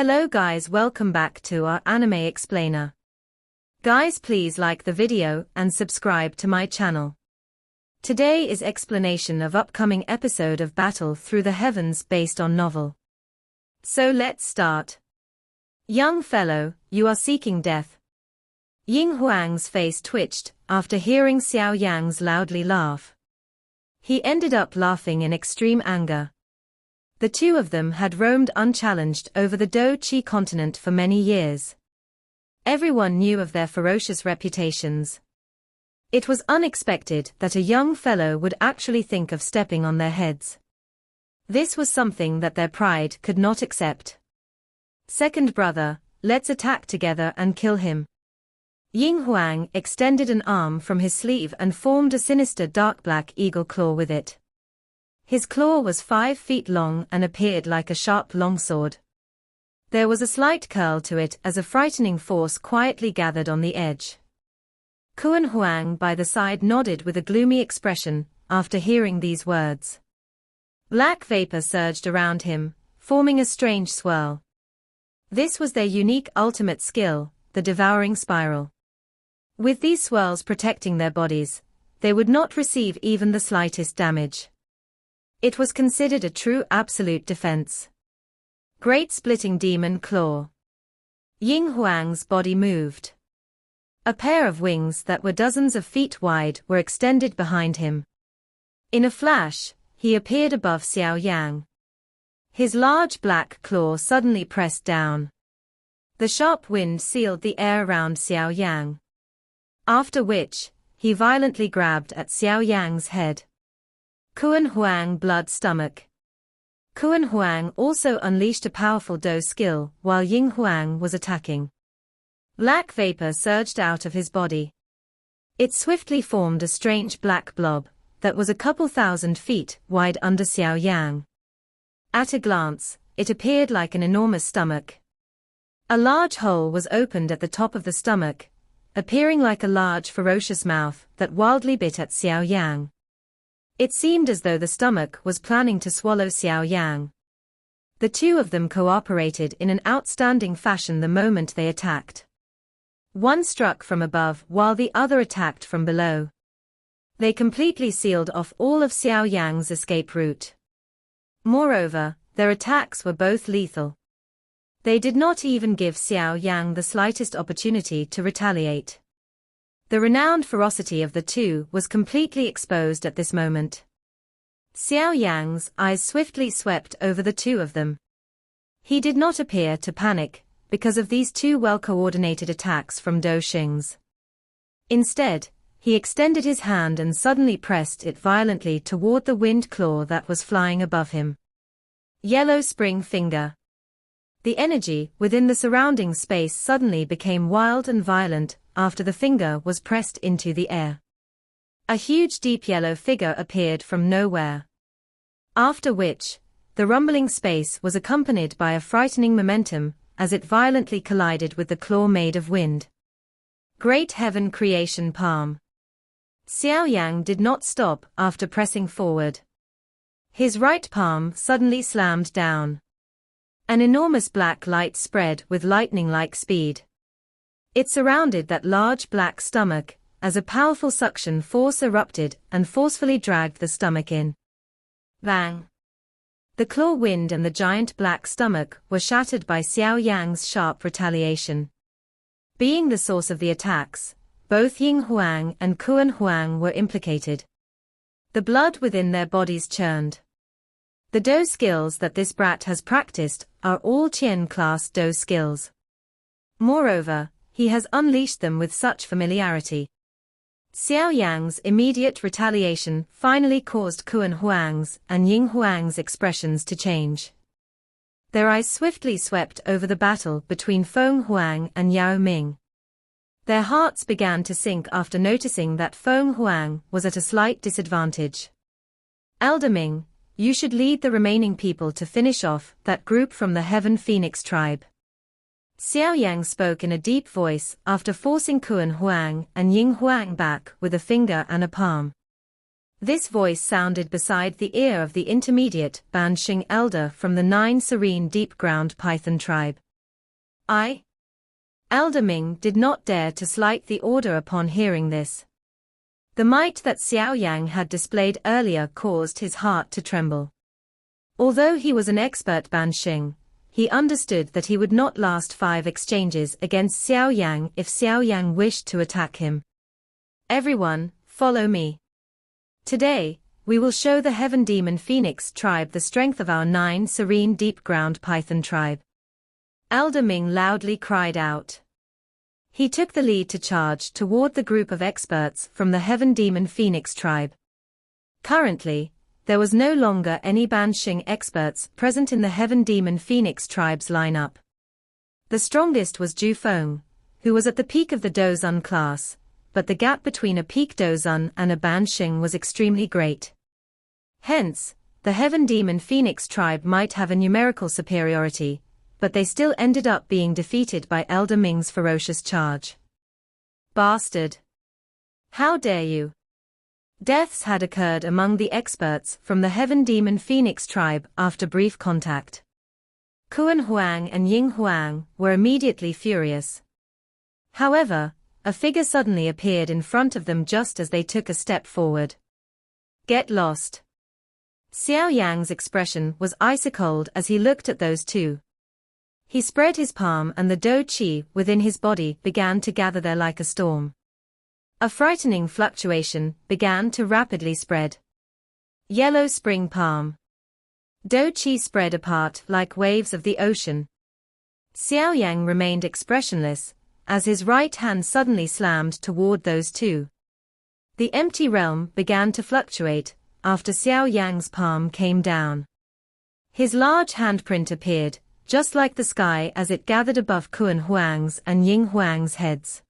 Hello guys, welcome back to our anime explainer. Guys, please like the video and subscribe to my channel. Today is explanation of upcoming episode of Battle Through the Heavens based on novel. So let's start. Young fellow, you are seeking death. Ying Huang's face twitched after hearing Xiao Yan's loudly laugh. He ended up laughing in extreme anger. The two of them had roamed unchallenged over the Do Chi continent for many years. Everyone knew of their ferocious reputations. It was unexpected that a young fellow would actually think of stepping on their heads. This was something that their pride could not accept. Second brother, let's attack together and kill him. Ying Huang extended an arm from his sleeve and formed a sinister dark black eagle claw with it. His claw was 5 feet long and appeared like a sharp longsword. There was a slight curl to it as a frightening force quietly gathered on the edge. Kuan Huang by the side nodded with a gloomy expression after hearing these words. Black vapor surged around him, forming a strange swirl. This was their unique ultimate skill, the devouring spiral. With these swirls protecting their bodies, they would not receive even the slightest damage. It was considered a true absolute defense. Great splitting demon claw. Ying Huang's body moved. A pair of wings that were dozens of feet wide were extended behind him. In a flash, he appeared above Xiao Yan. His large black claw suddenly pressed down. The sharp wind sealed the air around Xiao Yan. After which, he violently grabbed at Xiao Yan's head. Kuan Huang blood stomach. Kuan Huang also unleashed a powerful Do skill while Ying Huang was attacking. Black vapor surged out of his body. It swiftly formed a strange black blob that was a couple thousand feet wide under Xiao Yan. At a glance, it appeared like an enormous stomach. A large hole was opened at the top of the stomach, appearing like a large ferocious mouth that wildly bit at Xiao Yan. It seemed as though the stomach was planning to swallow Xiao Yan. The two of them cooperated in an outstanding fashion the moment they attacked. One struck from above while the other attacked from below. They completely sealed off all of Xiao Yan's escape route. Moreover, their attacks were both lethal. They did not even give Xiao Yan the slightest opportunity to retaliate. The renowned ferocity of the two was completely exposed at this moment. Xiao Yan's eyes swiftly swept over the two of them. He did not appear to panic because of these two well-coordinated attacks from Do Xing's. Instead, he extended his hand and suddenly pressed it violently toward the wind claw that was flying above him. Yellow spring finger. The energy within the surrounding space suddenly became wild and violent after the finger was pressed into the air. A huge deep yellow figure appeared from nowhere. After which, the rumbling space was accompanied by a frightening momentum as it violently collided with the claw made of wind. Great Heaven Creation Palm. Xiao Yan did not stop after pressing forward. His right palm suddenly slammed down. An enormous black light spread with lightning-like speed. It surrounded that large black stomach, as a powerful suction force erupted and forcefully dragged the stomach in. Bang! The claw wind and the giant black stomach were shattered by Xiao Yan's sharp retaliation. Being the source of the attacks, both Ying Huang and Kuan Huang were implicated. The blood within their bodies churned. The Do skills that this brat has practiced are all Qian class Do skills. Moreover, he has unleashed them with such familiarity. Xiao Yan's immediate retaliation finally caused Kuan Huang's and Ying Huang's expressions to change. Their eyes swiftly swept over the battle between Feng Huang and Yao Ming. Their hearts began to sink after noticing that Feng Huang was at a slight disadvantage. Elder Ming, you should lead the remaining people to finish off that group from the Heaven Phoenix tribe. Xiao Yan spoke in a deep voice after forcing Kuan Huang and Ying Huang back with a finger and a palm. This voice sounded beside the ear of the intermediate Banshing elder from the 9 serene deep-ground python tribe. Elder Ming did not dare to slight the order upon hearing this. The might that Xiao Yan had displayed earlier caused his heart to tremble. Although he was an expert banshing, he understood that he would not last 5 exchanges against Xiao Yan if Xiao Yan wished to attack him. Everyone, follow me. Today, we will show the Heaven Demon Phoenix tribe the strength of our 9 serene deep-ground python tribe. Elder Ming loudly cried out. He took the lead to charge toward the group of experts from the Heaven Demon Phoenix tribe. Currently, there was no longer any banshing experts present in the Heaven Demon Phoenix tribe's lineup. The strongest was Ju Feng, who was at the peak of the Dozun class, but the gap between a peak Dozun and a banshing was extremely great. Hence, the Heaven Demon Phoenix tribe might have a numerical superiority, but they still ended up being defeated by Elder Ming's ferocious charge. Bastard! How dare you! Deaths had occurred among the experts from the Heaven Demon Phoenix tribe after brief contact. Kuan Huang and Ying Huang were immediately furious. However, a figure suddenly appeared in front of them just as they took a step forward. Get lost! Xiao Yang's expression was ice-cold as he looked at those two. He spread his palm and the Do Qi within his body began to gather there like a storm. A frightening fluctuation began to rapidly spread. Yellow spring palm. Do Qi spread apart like waves of the ocean. Xiao Yang remained expressionless, as his right hand suddenly slammed toward those two. The empty realm began to fluctuate after Xiao Yang's palm came down. His large handprint appeared, just like the sky as it gathered above Kuan Huang's and Ying Huang's heads.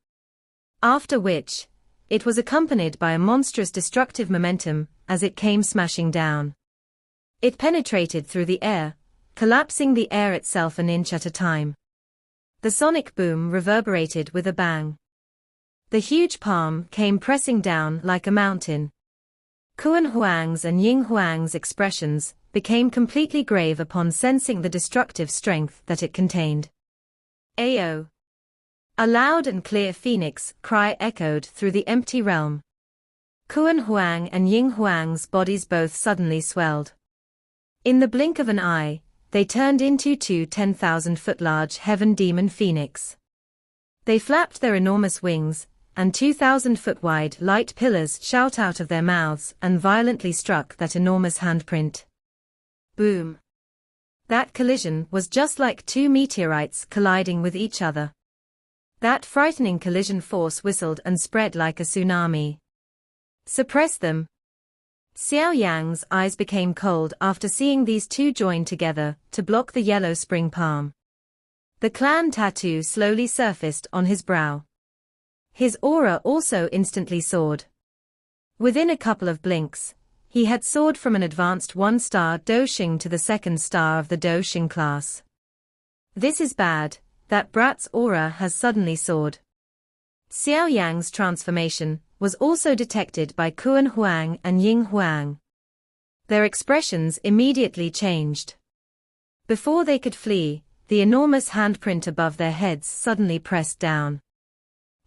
After which, it was accompanied by a monstrous destructive momentum as it came smashing down. It penetrated through the air, collapsing the air itself an inch at a time. The sonic boom reverberated with a bang. The huge palm came pressing down like a mountain. Kuan Huang's and Ying Huang's expressions became completely grave upon sensing the destructive strength that it contained. Ayo! A loud and clear phoenix cry echoed through the empty realm. Kuan Huang and Ying Huang's bodies both suddenly swelled. In the blink of an eye, they turned into 2 10,000-foot large Heaven Demon Phoenix. They flapped their enormous wings, and 2,000-foot wide light pillars shot out of their mouths and violently struck that enormous handprint. Boom! That collision was just like 2 meteorites colliding with each other. That frightening collision force whistled and spread like a tsunami. Suppress them! Xiao Yang's eyes became cold after seeing these two join together to block the yellow spring palm. The clan tattoo slowly surfaced on his brow. His aura also instantly soared. Within a couple of blinks, he had soared from an advanced 1-star Doxing to the 2nd star of the Doxing class. This is bad, that brat's aura has suddenly soared. Xiao Yang's transformation was also detected by Kuan Huang and Ying Huang. Their expressions immediately changed. Before they could flee, the enormous handprint above their heads suddenly pressed down.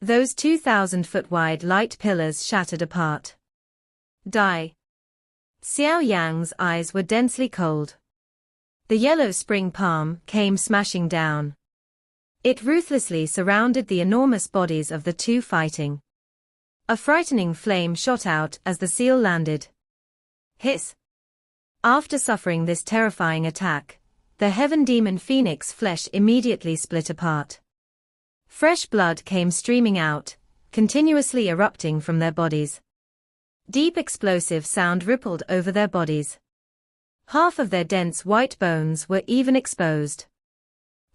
Those 2,000-foot wide light pillars shattered apart. Die! Xiao Yang's eyes were densely cold. The yellow spring palm came smashing down. It ruthlessly surrounded the enormous bodies of the two fighting. A frightening flame shot out as the seal landed. Hiss! After suffering this terrifying attack, the Heaven Demon Phoenix flesh immediately split apart. Fresh blood came streaming out, continuously erupting from their bodies. Deep explosive sound rippled over their bodies. Half of their dense white bones were even exposed.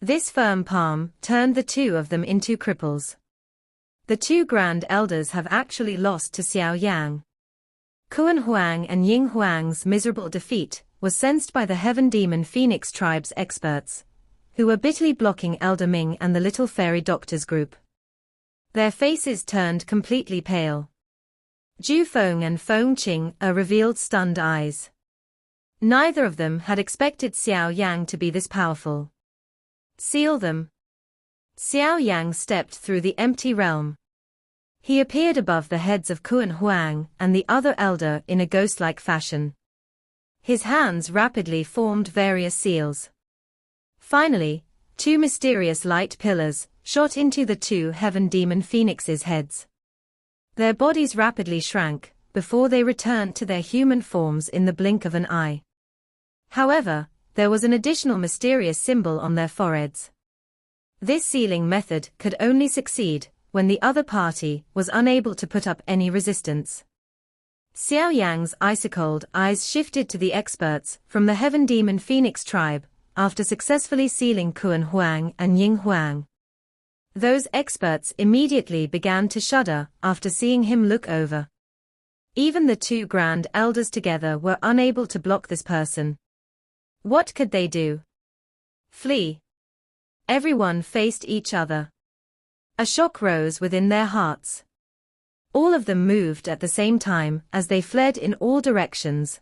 This firm palm turned the two of them into cripples. The 2 grand elders have actually lost to Xiao Yang. Kuan Huang and Ying Huang's miserable defeat was sensed by the Heaven Demon Phoenix tribe's experts, who were bitterly blocking Elder Ming and the Little Fairy Doctors group. Their faces turned completely pale. Ju Feng and Feng Qing revealed stunned eyes. Neither of them had expected Xiao Yang to be this powerful. Seal them. Xiao Yang stepped through the empty realm. He appeared above the heads of Kuan Huang and the other elder in a ghost-like fashion. His hands rapidly formed various seals. Finally, two mysterious light pillars shot into the two heaven demon phoenixes' heads. Their bodies rapidly shrank before they returned to their human forms in the blink of an eye. However, there was an additional mysterious symbol on their foreheads. This sealing method could only succeed when the other party was unable to put up any resistance. Xiao Yang's ice-cold eyes shifted to the experts from the Heaven Demon Phoenix tribe after successfully sealing Kuan Huang and Ying Huang. Those experts immediately began to shudder after seeing him look over. Even the two grand elders together were unable to block this person. What could they do? Flee. Everyone faced each other. A shock rose within their hearts. All of them moved at the same time as they fled in all directions,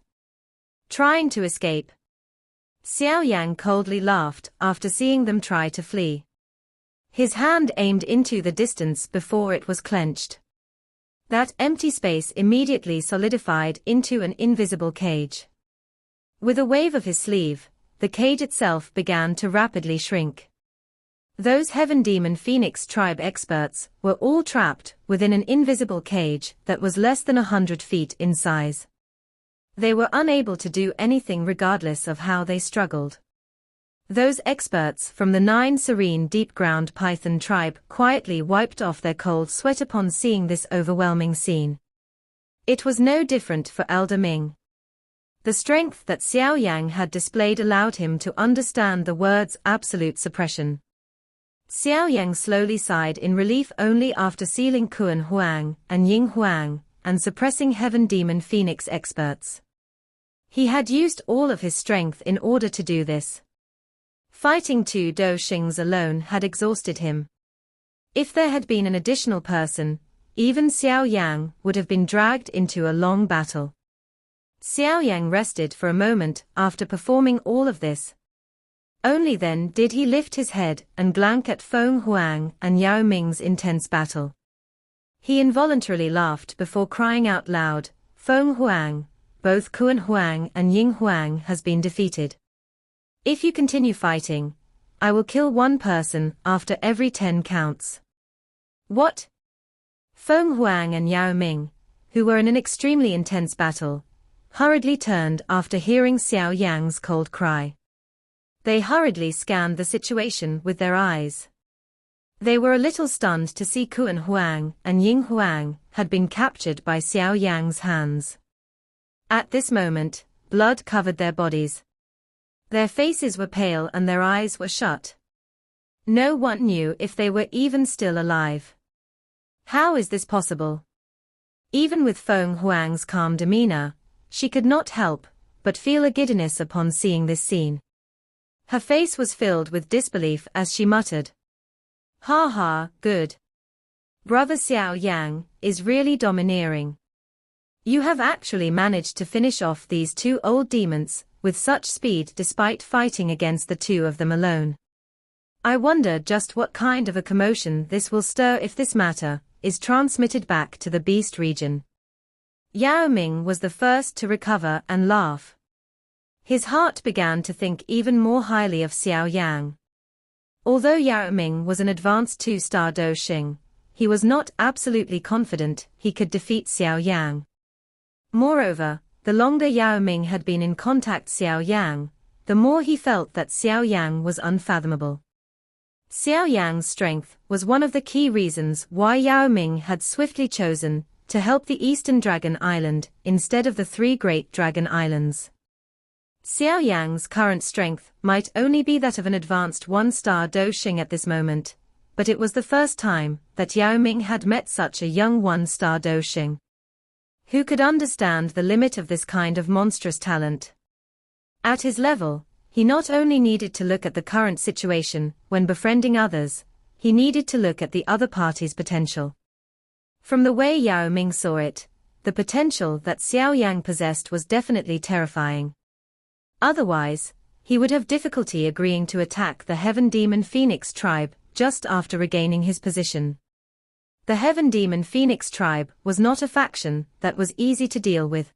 trying to escape. Xiao Yang coldly laughed after seeing them try to flee. His hand aimed into the distance before it was clenched. That empty space immediately solidified into an invisible cage. With a wave of his sleeve, the cage itself began to rapidly shrink. Those Heaven Demon Phoenix tribe experts were all trapped within an invisible cage that was less than 100 feet in size. They were unable to do anything regardless of how they struggled. Those experts from the 9 serene deep-ground python tribe quietly wiped off their cold sweat upon seeing this overwhelming scene. It was no different for Elder Ming. The strength that Xiao Yang had displayed allowed him to understand the words absolute suppression. Xiao Yang slowly sighed in relief only after sealing Kuan Huang and Ying Huang and suppressing Heaven Demon Phoenix experts. He had used all of his strength in order to do this. Fighting two Do Xings alone had exhausted him. If there had been an additional person, even Xiao Yang would have been dragged into a long battle. Xiao Yang rested for a moment after performing all of this. Only then did he lift his head and glance at Feng Huang and Yao Ming's intense battle. He involuntarily laughed before crying out loud, "Feng Huang, both Kuan Huang and Ying Huang has been defeated. If you continue fighting, I will kill one person after every 10 counts." What? Feng Huang and Yao Ming, who were in an extremely intense battle, hurriedly turned after hearing Xiao Yang's cold cry. They hurriedly scanned the situation with their eyes. They were a little stunned to see Kuan Huang and Ying Huang had been captured by Xiao Yang's hands. At this moment, blood covered their bodies. Their faces were pale and their eyes were shut. No one knew if they were even still alive. How is this possible? Even with Feng Huang's calm demeanor, she could not help but feel a giddiness upon seeing this scene. Her face was filled with disbelief as she muttered, "Ha ha, good. Brother Xiao Yang is really domineering. You have actually managed to finish off these two old demons with such speed despite fighting against the two of them alone. I wonder just what kind of a commotion this will stir if this matter is transmitted back to the Beast region." Yao Ming was the first to recover and laugh. His heart began to think even more highly of Xiao Yang. Although Yao Ming was an advanced 2-star Do Xing, he was not absolutely confident he could defeat Xiao Yang. Moreover, the longer Yao Ming had been in contact with Xiao Yang, the more he felt that Xiao Yang was unfathomable. Xiao Yang's strength was one of the key reasons why Yao Ming had swiftly chosen to help the Eastern Dragon Island instead of the 3 Great Dragon Islands. Xiao Yang's current strength might only be that of an advanced 1-star Do Xing at this moment, but it was the first time that Yao Ming had met such a young 1-star Do Xing. Who could understand the limit of this kind of monstrous talent? At his level, he not only needed to look at the current situation when befriending others, he needed to look at the other party's potential. From the way Yao Ming saw it, the potential that Xiao Yang possessed was definitely terrifying. Otherwise, he would have difficulty agreeing to attack the Heaven Demon Phoenix tribe just after regaining his position. The Heaven Demon Phoenix tribe was not a faction that was easy to deal with.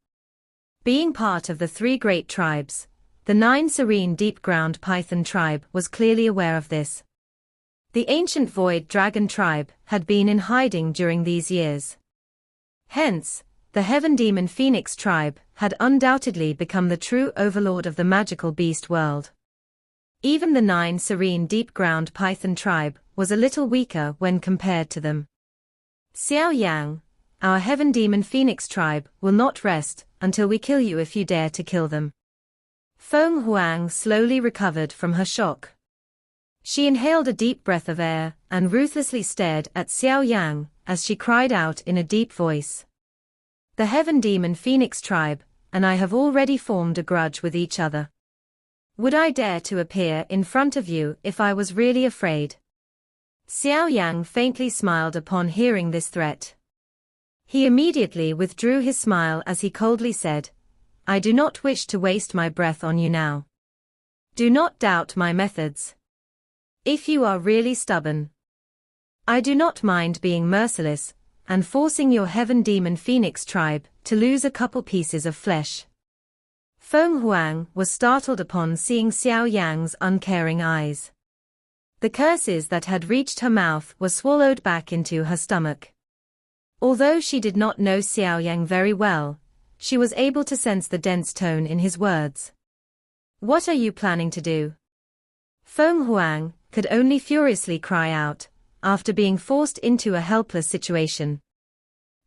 Being part of the three great tribes, the 9 serene deep-ground python tribe was clearly aware of this. The ancient void dragon tribe had been in hiding during these years. Hence, the Heaven Demon Phoenix tribe had undoubtedly become the true overlord of the magical beast world. Even the 9 serene deep-ground python tribe was a little weaker when compared to them. Xiao Yan, our Heaven Demon Phoenix tribe will not rest until we kill you if you dare to kill them. Feng Huang slowly recovered from her shock. She inhaled a deep breath of air and ruthlessly stared at Xiao Yan as she cried out in a deep voice. The Heaven Demon Phoenix tribe and I have already formed a grudge with each other. Would I dare to appear in front of you if I was really afraid? Xiao Yan faintly smiled upon hearing this threat. He immediately withdrew his smile as he coldly said, I do not wish to waste my breath on you now. Do not doubt my methods. If you are really stubborn, I do not mind being merciless and forcing your Heaven Demon Phoenix tribe to lose a couple pieces of flesh. Feng Huang was startled upon seeing Xiao Yan's uncaring eyes. The curses that had reached her mouth were swallowed back into her stomach. Although she did not know Xiao Yan very well, she was able to sense the dense tone in his words. What are you planning to do? Feng Huang could only furiously cry out, after being forced into a helpless situation.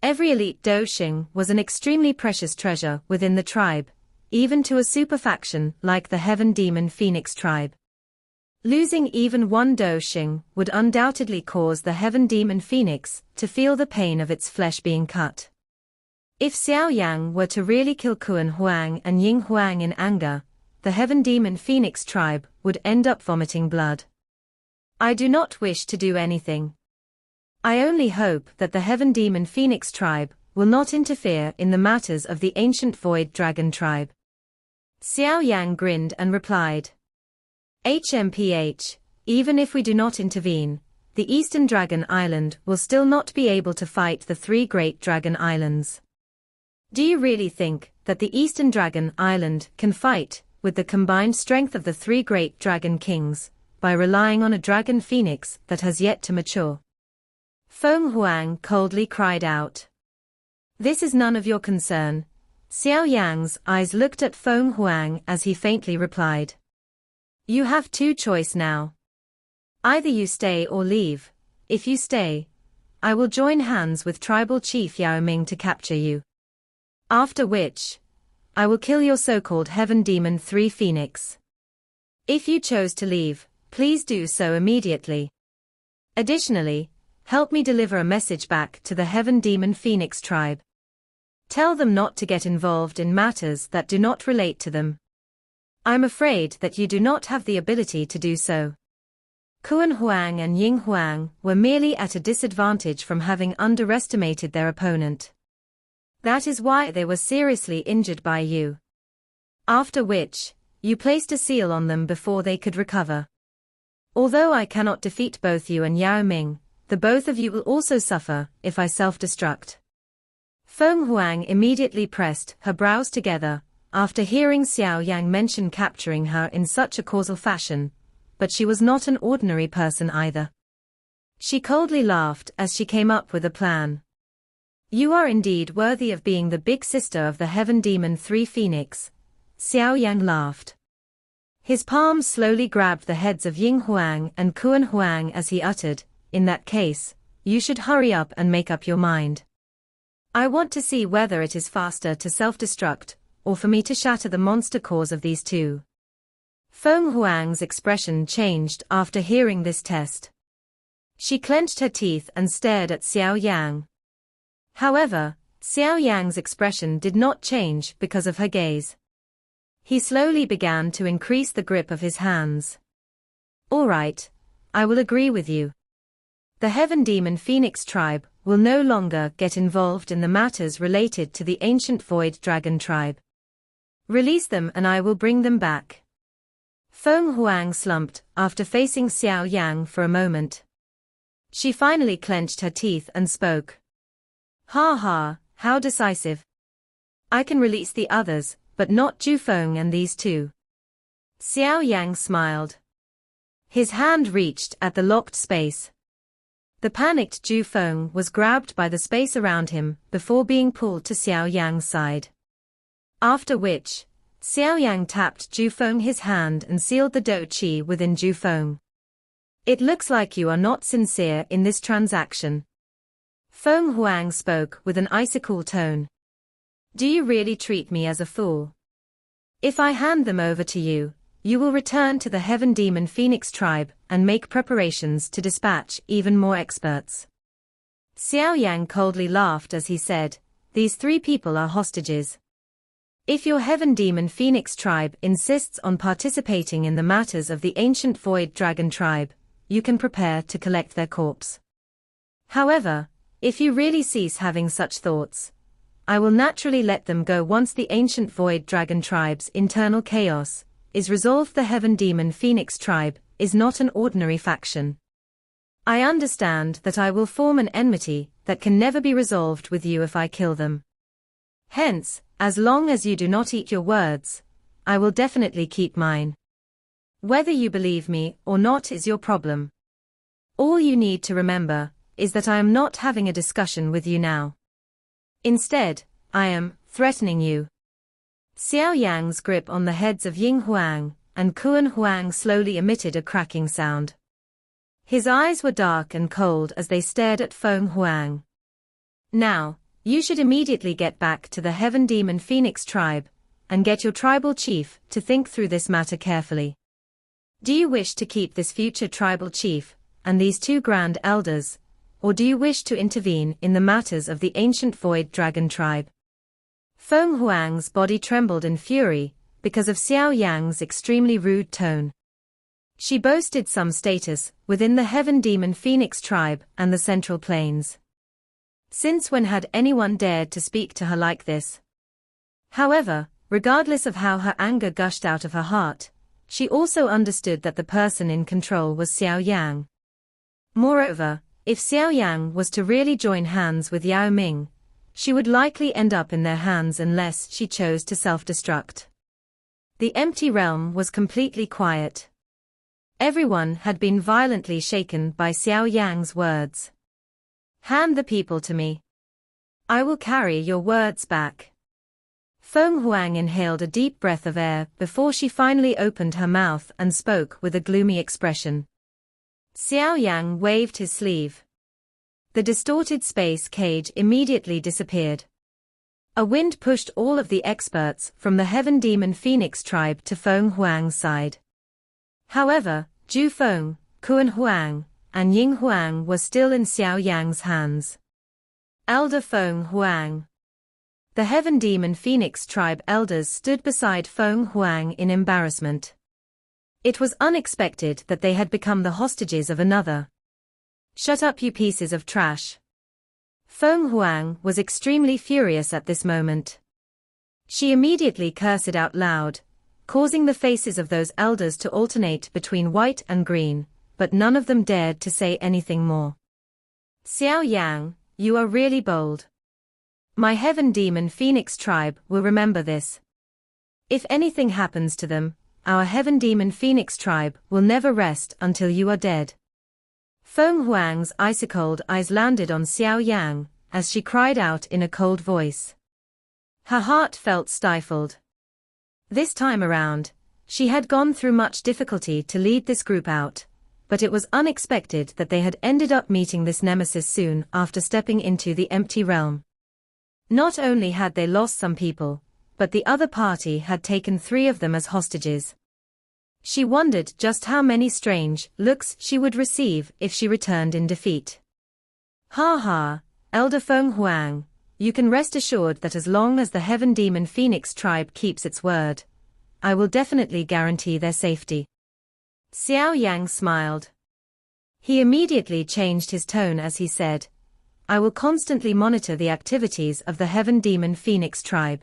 Every elite Doshing was an extremely precious treasure within the tribe, even to a super faction like the Heaven Demon Phoenix tribe. Losing even one Doshing would undoubtedly cause the Heaven Demon Phoenix to feel the pain of its flesh being cut. If Xiao Yang were to really kill Kuan Huang and Ying Huang in anger, the Heaven Demon Phoenix tribe would end up vomiting blood. I do not wish to do anything. I only hope that the Heaven Demon Phoenix tribe will not interfere in the matters of the ancient Void Dragon tribe. Xiao Yang grinned and replied, HMPH, even if we do not intervene, the Eastern Dragon Island will still not be able to fight the 3 great dragon islands. Do you really think that the Eastern Dragon Island can fight with the combined strength of the 3 great dragon kings, by relying on a dragon phoenix that has yet to mature? Feng Huang coldly cried out. This is none of your concern. Xiao Yang's eyes looked at Feng Huang as he faintly replied. You have 2 choices now. Either you stay or leave. If you stay, I will join hands with Tribal Chief Yao Ming to capture you. After which, I will kill your so-called Heaven Demon 3 Phoenix. If you chose to leave, please do so immediately. Additionally, help me deliver a message back to the Heaven Demon Phoenix tribe. Tell them not to get involved in matters that do not relate to them. I'm afraid that you do not have the ability to do so. Kuan Huang and Ying Huang were merely at a disadvantage from having underestimated their opponent. That is why they were seriously injured by you. After which, you placed a seal on them before they could recover. Although I cannot defeat both you and Yao Ming, the both of you will also suffer if I self-destruct. Feng Huang immediately pressed her brows together, after hearing Xiao Yang mention capturing her in such a causal fashion, but she was not an ordinary person either. She coldly laughed as she came up with a plan. You are indeed worthy of being the big sister of the Heaven Demon 3 Phoenix. Xiao Yang laughed. His palms slowly grabbed the heads of Ying Huang and Kuan Huang as he uttered, in that case, you should hurry up and make up your mind. I want to see whether it is faster to self-destruct, or for me to shatter the monster cause of these 2. Feng Huang's expression changed after hearing this test. She clenched her teeth and stared at Xiao Yang. However, Xiao Yang's expression did not change because of her gaze. He slowly began to increase the grip of his hands. All right, I will agree with you. The Heaven Demon Phoenix tribe will no longer get involved in the matters related to the ancient Void Dragon tribe. Release them and I will bring them back. Feng Huang slumped after facing Xiao Yang for a moment. She finally clenched her teeth and spoke. Ha ha, how decisive. I can release the others, but not Zhu Feng and these two. Xiao Yang smiled. His hand reached at the locked space. The panicked Zhu Feng was grabbed by the space around him before being pulled to Xiao Yang's side. After which, Xiao Yang tapped Zhu Feng his hand and sealed the dou qi within Zhu Feng. It looks like you are not sincere in this transaction. Feng Huang spoke with an icy-cool tone. Do you really treat me as a fool? If I hand them over to you, you will return to the Heaven Demon Phoenix tribe and make preparations to dispatch even more experts. Xiao Yang coldly laughed as he said, these three people are hostages. If your Heaven Demon Phoenix tribe insists on participating in the matters of the ancient Void Dragon tribe, you can prepare to collect their corpse. However, if you really cease having such thoughts, I will naturally let them go once the ancient Void Dragon tribe's internal chaos is resolved. The Heaven Demon Phoenix tribe is not an ordinary faction. I understand that I will form an enmity that can never be resolved with you if I kill them. Hence, as long as you do not eat your words, I will definitely keep mine. Whether you believe me or not is your problem. All you need to remember is that I am not having a discussion with you now. Instead, I am threatening you. Xiao Yang's grip on the heads of Ying Huang and Kuan Huang slowly emitted a cracking sound. His eyes were dark and cold as they stared at Feng Huang. Now, you should immediately get back to the Heaven Demon Phoenix tribe and get your tribal chief to think through this matter carefully. Do you wish to keep this future tribal chief and these two grand elders, or do you wish to intervene in the matters of the ancient Void Dragon tribe? Feng Huang's body trembled in fury because of Xiao Yang's extremely rude tone. She boasted some status within the Heaven Demon Phoenix tribe and the Central Plains. Since when had anyone dared to speak to her like this? However, regardless of how her anger gushed out of her heart, she also understood that the person in control was Xiao Yang. Moreover, if Xiao Yang was to really join hands with Yao Ming, she would likely end up in their hands unless she chose to self-destruct. The empty realm was completely quiet. Everyone had been violently shaken by Xiao Yang's words. Hand the people to me. I will carry your words back. Feng Huang inhaled a deep breath of air before she finally opened her mouth and spoke with a gloomy expression. Xiao Yang waved his sleeve. The distorted space cage immediately disappeared. A wind pushed all of the experts from the Heaven Demon Phoenix tribe to Feng Huang's side. However, Zhu Feng, Kuan Huang, and Ying Huang were still in Xiao Yang's hands. Elder Feng Huang. The Heaven Demon Phoenix tribe elders stood beside Feng Huang in embarrassment. It was unexpected that they had become the hostages of another. Shut up, you pieces of trash. Feng Huang was extremely furious at this moment. She immediately cursed out loud, causing the faces of those elders to alternate between white and green, but none of them dared to say anything more. Xiao Yang, you are really bold. My Heaven Demon Phoenix tribe will remember this. If anything happens to them, our Heaven Demon Phoenix tribe will never rest until you are dead. Feng Huang's icy-cold eyes landed on Xiao Yang as she cried out in a cold voice. Her heart felt stifled. This time around, she had gone through much difficulty to lead this group out, but it was unexpected that they had ended up meeting this nemesis soon after stepping into the empty realm. Not only had they lost some people, but the other party had taken 3 of them as hostages. She wondered just how many strange looks she would receive if she returned in defeat. Ha ha, Elder Feng Huang, you can rest assured that as long as the Heaven Demon Phoenix tribe keeps its word, I will definitely guarantee their safety. Xiao Yang smiled. He immediately changed his tone as he said, I will constantly monitor the activities of the Heaven Demon Phoenix tribe.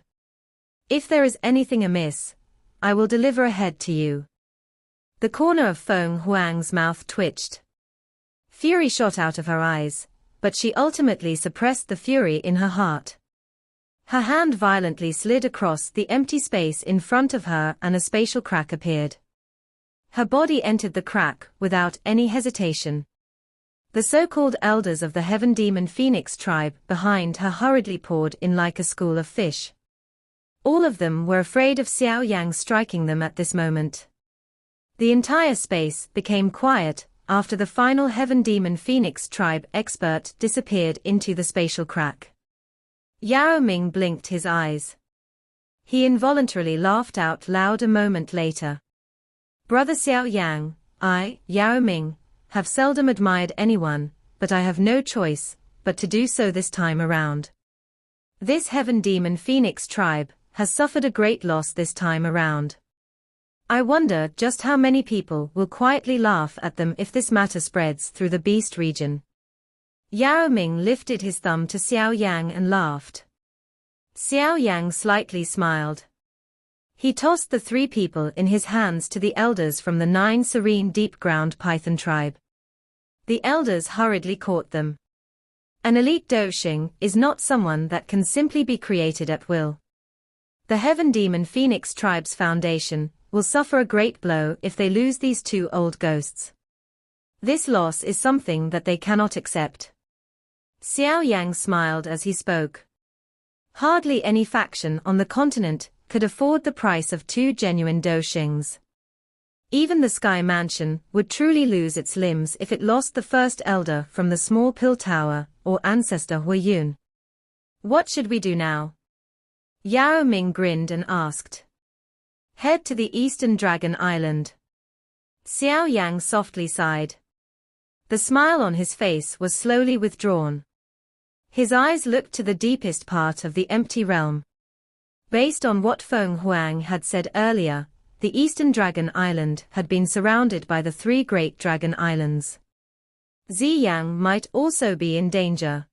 If there is anything amiss, I will deliver ahead to you. The corner of Feng Huang's mouth twitched. Fury shot out of her eyes, but she ultimately suppressed the fury in her heart. Her hand violently slid across the empty space in front of her and a spatial crack appeared. Her body entered the crack without any hesitation. The so-called elders of the Heaven Demon Phoenix tribe behind her hurriedly poured in like a school of fish. All of them were afraid of Xiao Yang striking them at this moment. The entire space became quiet after the final Heaven Demon Phoenix tribe expert disappeared into the spatial crack. Yao Ming blinked his eyes. He involuntarily laughed out loud a moment later. Brother Xiao Yang, I, Yao Ming, have seldom admired anyone, but I have no choice but to do so this time around. This Heaven Demon Phoenix tribe has suffered a great loss this time around. I wonder just how many people will quietly laugh at them if this matter spreads through the Beast region. Yao Ming lifted his thumb to Xiao Yang and laughed. Xiao Yang slightly smiled. He tossed the 3 people in his hands to the elders from the 9 serene deep-ground python tribe. The elders hurriedly caught them. An elite Doshing is not someone that can simply be created at will. The Heaven Demon Phoenix tribe's foundation will suffer a great blow if they lose these 2 old ghosts. This loss is something that they cannot accept. Xiao Yang smiled as he spoke. Hardly any faction on the continent could afford the price of 2 genuine Doshings. Even the Sky Mansion would truly lose its limbs if it lost the first elder from the small pill tower, or ancestor Huayun. What should we do now? Yao Ming grinned and asked. Head to the Eastern Dragon Island. Xiao Yang softly sighed. The smile on his face was slowly withdrawn. His eyes looked to the deepest part of the empty realm. Based on what Feng Huang had said earlier, the Eastern Dragon Island had been surrounded by the 3 great dragon islands. Ziyang might also be in danger.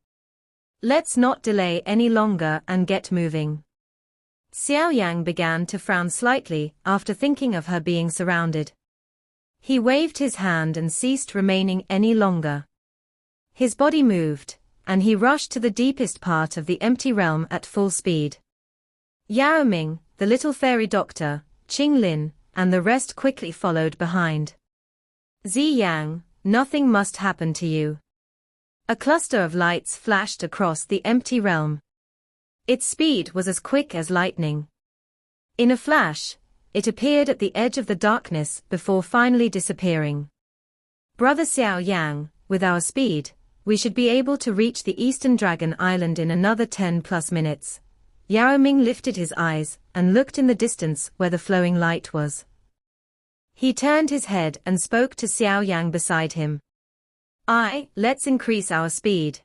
Let's not delay any longer and get moving. Xiao Yang began to frown slightly after thinking of her being surrounded. He waved his hand and ceased remaining any longer. His body moved, and he rushed to the deepest part of the empty realm at full speed. Yao Ming, the little fairy doctor, Qing Lin, and the rest quickly followed behind. Ziyang, nothing must happen to you. A cluster of lights flashed across the empty realm. Its speed was as quick as lightning. In a flash, it appeared at the edge of the darkness before finally disappearing. Brother Xiao Yang, with our speed, we should be able to reach the Eastern Dragon Island in another 10+ minutes. Yao Ming lifted his eyes and looked in the distance where the flowing light was. He turned his head and spoke to Xiao Yang beside him. Let's increase our speed.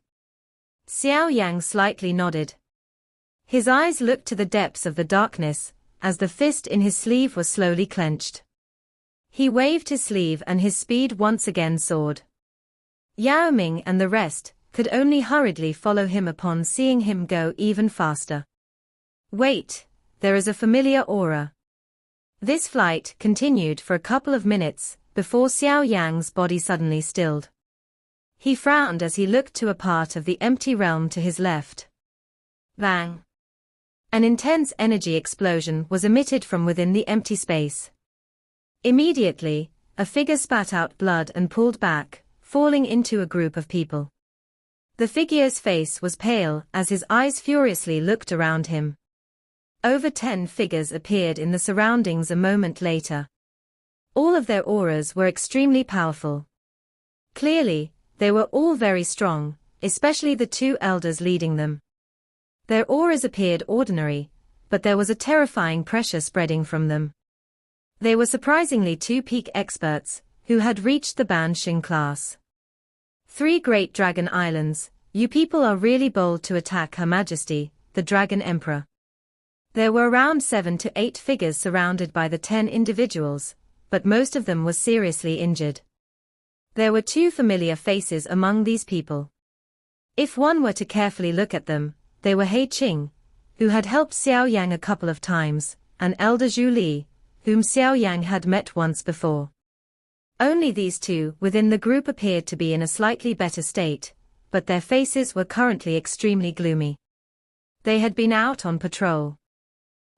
Xiao Yang slightly nodded. His eyes looked to the depths of the darkness, as the fist in his sleeve was slowly clenched. He waved his sleeve and his speed once again soared. Yao Ming and the rest could only hurriedly follow him upon seeing him go even faster. Wait, there is a familiar aura. This flight continued for a couple of minutes, before Xiao Yang's body suddenly stilled. He frowned as he looked to a part of the empty realm to his left. Bang! An intense energy explosion was emitted from within the empty space. Immediately, a figure spat out blood and pulled back, falling into a group of people. The figure's face was pale as his eyes furiously looked around him. Over 10 figures appeared in the surroundings a moment later. All of their auras were extremely powerful. Clearly, they were all very strong, especially the 2 elders leading them. Their auras appeared ordinary, but there was a terrifying pressure spreading from them. They were surprisingly 2 peak experts, who had reached the Bansheng class. 3 great dragon islands, you people are really bold to attack Her Majesty, the Dragon Emperor. There were around 7 to 8 figures surrounded by the 10 individuals, but most of them were seriously injured. There were 2 familiar faces among these people. If one were to carefully look at them, they were He Qing, who had helped Xiao Yang a couple of times, and Elder Zhu Li, whom Xiao Yang had met once before. Only these two within the group appeared to be in a slightly better state, but their faces were currently extremely gloomy. They had been out on patrol.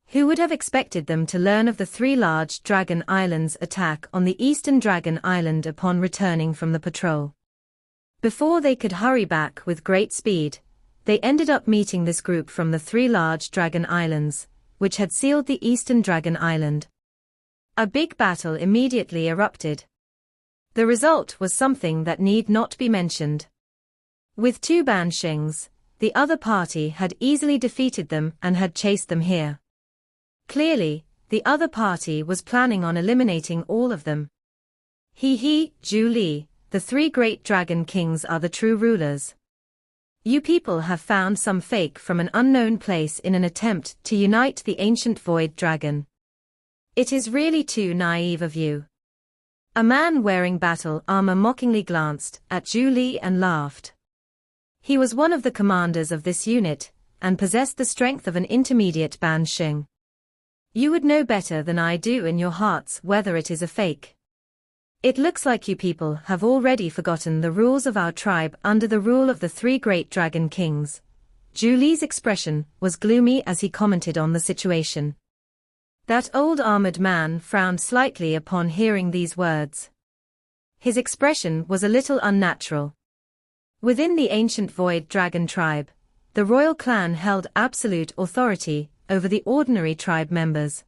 Who would have expected them to learn of the three large Dragon Islands' attack on the eastern Dragon Island upon returning from the patrol? Before they could hurry back with great speed, they ended up meeting this group from the three large Dragon Islands, which had sealed the eastern Dragon Island. A big battle immediately erupted. The result was something that need not be mentioned. With two Banshings, the other party had easily defeated them and had chased them here. Clearly, the other party was planning on eliminating all of them. Zhu Li, the three great dragon kings are the true rulers. You people have found some fake from an unknown place in an attempt to unite the ancient void dragon. It is really too naive of you. A man wearing battle armor mockingly glanced at Zhu Li and laughed. He was one of the commanders of this unit, and possessed the strength of an intermediate Banshing. You would know better than I do in your hearts whether it is a fake. It looks like you people have already forgotten the rules of our tribe under the rule of the three great dragon kings. Zhu Li's expression was gloomy as he commented on the situation. That old armored man frowned slightly upon hearing these words. His expression was a little unnatural. Within the ancient void dragon tribe, the royal clan held absolute authority over the ordinary tribe members.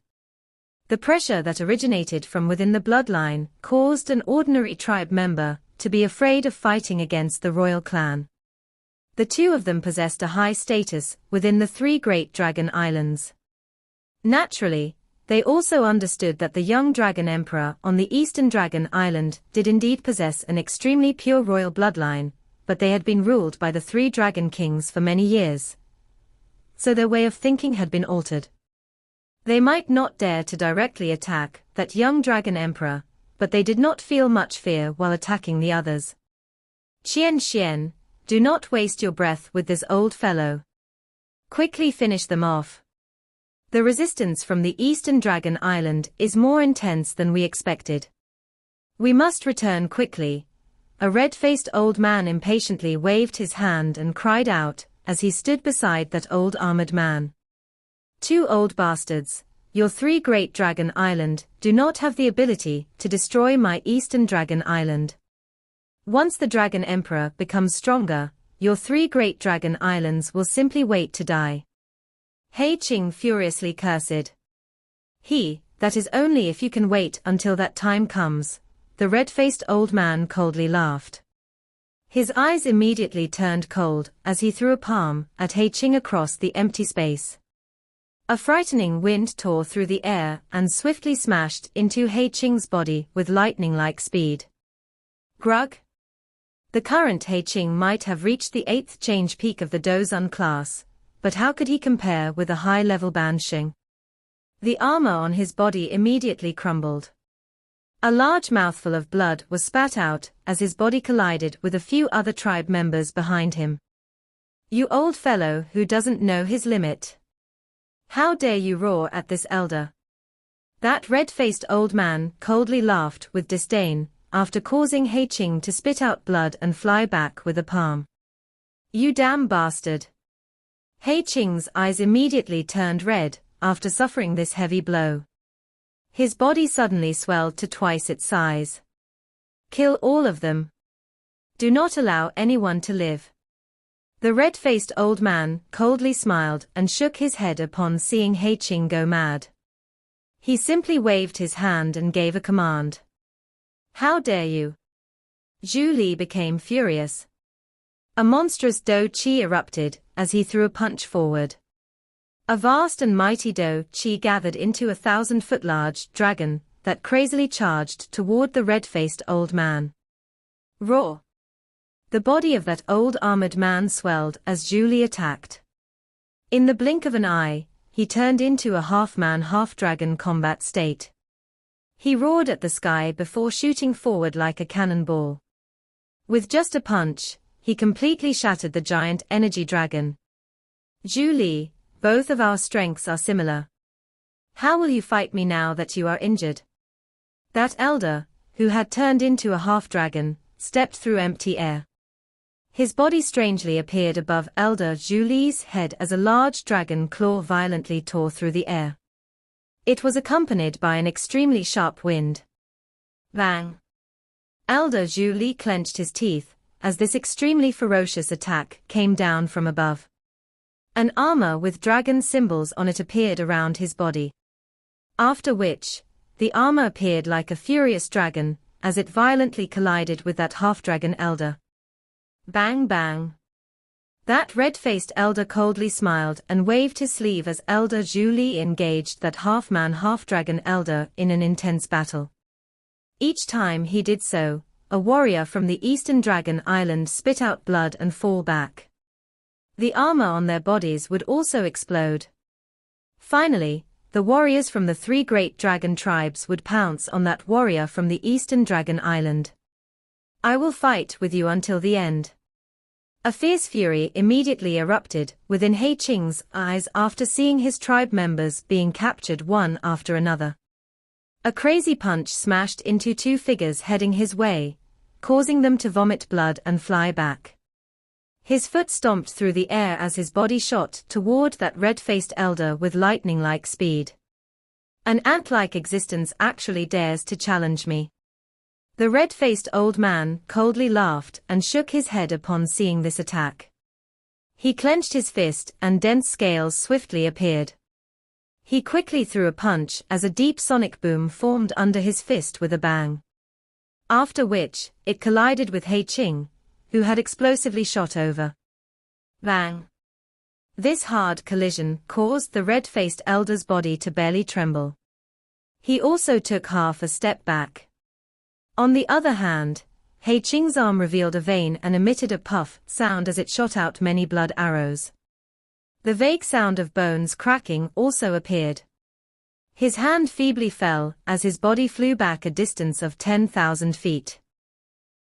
The pressure that originated from within the bloodline caused an ordinary tribe member to be afraid of fighting against the royal clan. The two of them possessed a high status within the three great dragon islands. Naturally, they also understood that the young dragon emperor on the eastern dragon island did indeed possess an extremely pure royal bloodline, but they had been ruled by the three dragon kings for many years. So their way of thinking had been altered. They might not dare to directly attack that young dragon emperor, but they did not feel much fear while attacking the others. Xian, do not waste your breath with this old fellow. Quickly finish them off. The resistance from the eastern dragon island is more intense than we expected. We must return quickly. A red-faced old man impatiently waved his hand and cried out, as he stood beside that old armored man. Two old bastards, your three great dragon island do not have the ability to destroy my eastern dragon island. Once the dragon emperor becomes stronger, your three great dragon islands will simply wait to die. He Qing furiously cursed. That is only if you can wait until that time comes, the red-faced old man coldly laughed. His eyes immediately turned cold as he threw a palm at He Qing across the empty space. A frightening wind tore through the air and swiftly smashed into He Qing's body with lightning-like speed. Grug? The current He Qing might have reached the 8th change peak of the Dozun class, but how could he compare with a high-level Banshing? The armor on his body immediately crumbled. A large mouthful of blood was spat out as his body collided with a few other tribe members behind him. You old fellow who doesn't know his limit. How dare you roar at this elder? That red-faced old man coldly laughed with disdain, after causing He Qing to spit out blood and fly back with a palm. You damn bastard. He Qing's eyes immediately turned red, after suffering this heavy blow. His body suddenly swelled to twice its size. Kill all of them. Do not allow anyone to live. The red-faced old man coldly smiled and shook his head upon seeing He Qing go mad. He simply waved his hand and gave a command. How dare you? Zhu Li became furious. A monstrous Do Qi erupted as he threw a punch forward. A vast and mighty Do Qi gathered into a 1,000-foot-large dragon that crazily charged toward the red-faced old man. Roar! The body of that old armored man swelled as Zhu Li attacked. In the blink of an eye, he turned into a half-man half-dragon combat state. He roared at the sky before shooting forward like a cannonball. With just a punch, he completely shattered the giant energy dragon. Zhu Li, both of our strengths are similar. How will you fight me now that you are injured? That elder, who had turned into a half-dragon, stepped through empty air. His body strangely appeared above Elder Zhu Li's head as a large dragon claw violently tore through the air. It was accompanied by an extremely sharp wind. Bang! Elder Zhu Li clenched his teeth, as this extremely ferocious attack came down from above. An armor with dragon symbols on it appeared around his body. After which, the armor appeared like a furious dragon, as it violently collided with that half-dragon elder. Bang bang! That red-faced elder coldly smiled and waved his sleeve as Elder Zhu Li engaged that half-man half-dragon elder in an intense battle. Each time he did so, a warrior from the Eastern Dragon Island spit out blood and fall back. The armor on their bodies would also explode. Finally, the warriors from the 3 great dragon tribes would pounce on that warrior from the Eastern Dragon Island. I will fight with you until the end. A fierce fury immediately erupted within He Qing's eyes after seeing his tribe members being captured one after another. A crazy punch smashed into 2 figures heading his way, causing them to vomit blood and fly back. His foot stomped through the air as his body shot toward that red-faced elder with lightning-like speed. An ant-like existence actually dares to challenge me. The red-faced old man coldly laughed and shook his head upon seeing this attack. He clenched his fist and dense scales swiftly appeared. He quickly threw a punch as a deep sonic boom formed under his fist with a bang. After which, it collided with He Qing, who had explosively shot over. Bang! This hard collision caused the red-faced elder's body to barely tremble. He also took half a step back. On the other hand, He Qing's arm revealed a vein and emitted a puff sound as it shot out many blood arrows. The vague sound of bones cracking also appeared. His hand feebly fell as his body flew back a distance of 10,000 feet.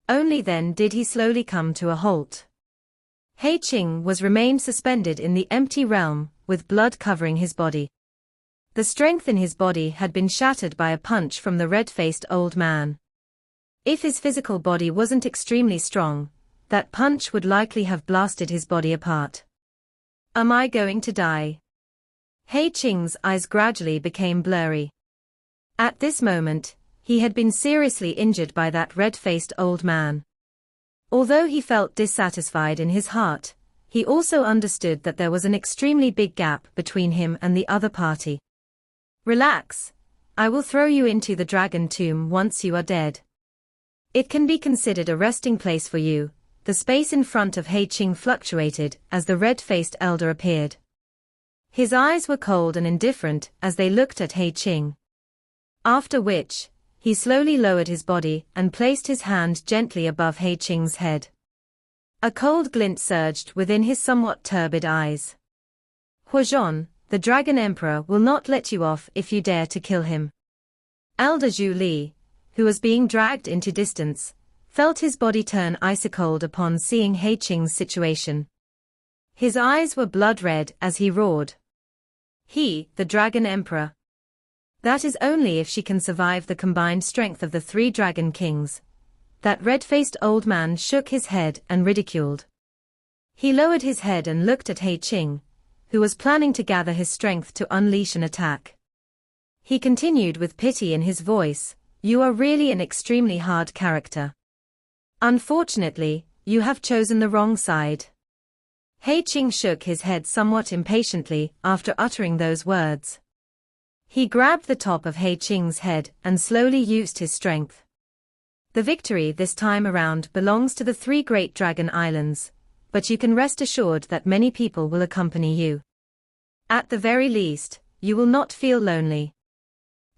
Only then did he slowly come to a halt. He Qing remained suspended in the empty realm, with blood covering his body. The strength in his body had been shattered by a punch from the red-faced old man. If his physical body wasn't extremely strong, that punch would likely have blasted his body apart. Am I going to die? He Qing's eyes gradually became blurry. At this moment, he had been seriously injured by that red-faced old man. Although he felt dissatisfied in his heart, he also understood that there was an extremely big gap between him and the other party. Relax. I will throw you into the dragon tomb once you are dead. It can be considered a resting place for you. The space in front of He Qing fluctuated as the red-faced elder appeared. His eyes were cold and indifferent as they looked at He Qing. After which, he slowly lowered his body and placed his hand gently above He Qing's head. A cold glint surged within his somewhat turbid eyes. Huazhon, the Dragon Emperor will not let you off if you dare to kill him. Elder Zhu Li, who was being dragged into distance, felt his body turn ice-cold upon seeing He Qing's situation. His eyes were blood-red as he roared. He, the Dragon Emperor. That is only if she can survive the combined strength of the 3 Dragon Kings. That red-faced old man shook his head and ridiculed. He lowered his head and looked at He Qing, who was planning to gather his strength to unleash an attack. He continued with pity in his voice, "You are really an extremely hard character. Unfortunately, you have chosen the wrong side." He Qing shook his head somewhat impatiently after uttering those words. He grabbed the top of He Qing's head and slowly used his strength. The victory this time around belongs to the 3 great dragon islands, but you can rest assured that many people will accompany you. At the very least, you will not feel lonely.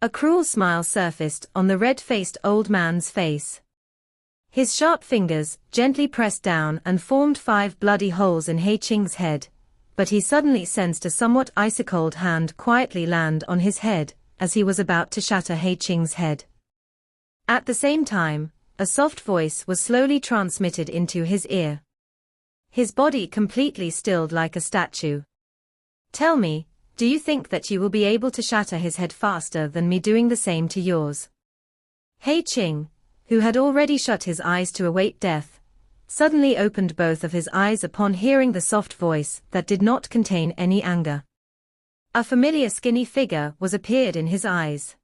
A cruel smile surfaced on the red-faced old man's face. His sharp fingers gently pressed down and formed 5 bloody holes in He Qing's head, but he suddenly sensed a somewhat ice-cold hand quietly land on his head as he was about to shatter He Qing's head. At the same time, a soft voice was slowly transmitted into his ear. His body completely stilled like a statue. "Tell me, do you think that you will be able to shatter his head faster than me doing the same to yours?" He Qing, who had already shut his eyes to await death, suddenly opened both of his eyes upon hearing the soft voice that did not contain any anger. A familiar skinny figure was appeared in his eyes.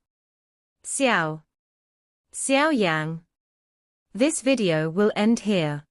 Xiao Yan. This video will end here.